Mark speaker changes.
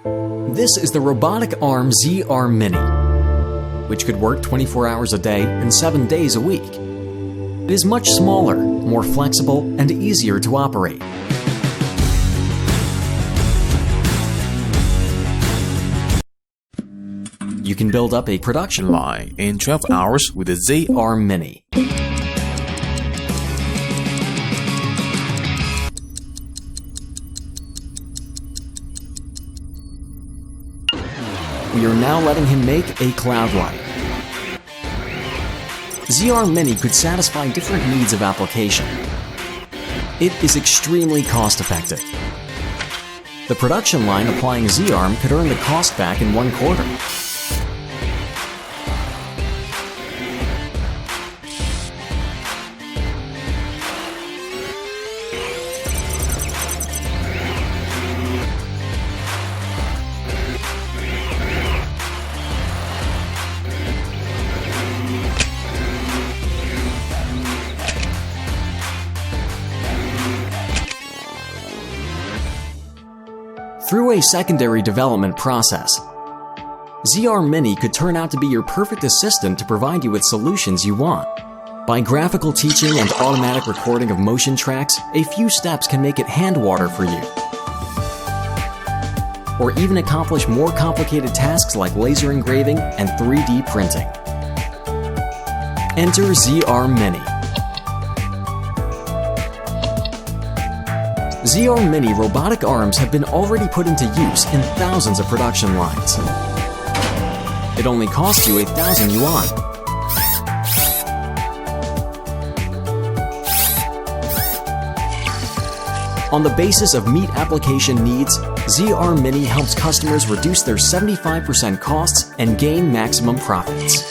Speaker 1: This is the robotic arm ZR Mini, which could work 24 hours a day and 7 days a week. It is much smaller, more flexible, and easier to operate. You can build up a production line in 12 hours with the ZR Mini. We are now letting him make a cloud light. ZR Mini could satisfy different needs of application. It is extremely cost-effective. The production line applying Z-arm could earn the cost back in 1/4. Through a secondary development process, ZR Mini could turn out to be your perfect assistant to provide you with solutions you want. By graphical teaching and automatic recording of motion tracks, a few steps can make it hand water for you. Or even accomplish more complicated tasks like laser engraving and 3D printing. Enter ZR Mini. ZR Mini robotic arms have been already put into use in thousands of production lines. It only costs you 1,000 yuan. On the basis of meet application needs, ZR Mini helps customers reduce their 75% costs and gain maximum profits.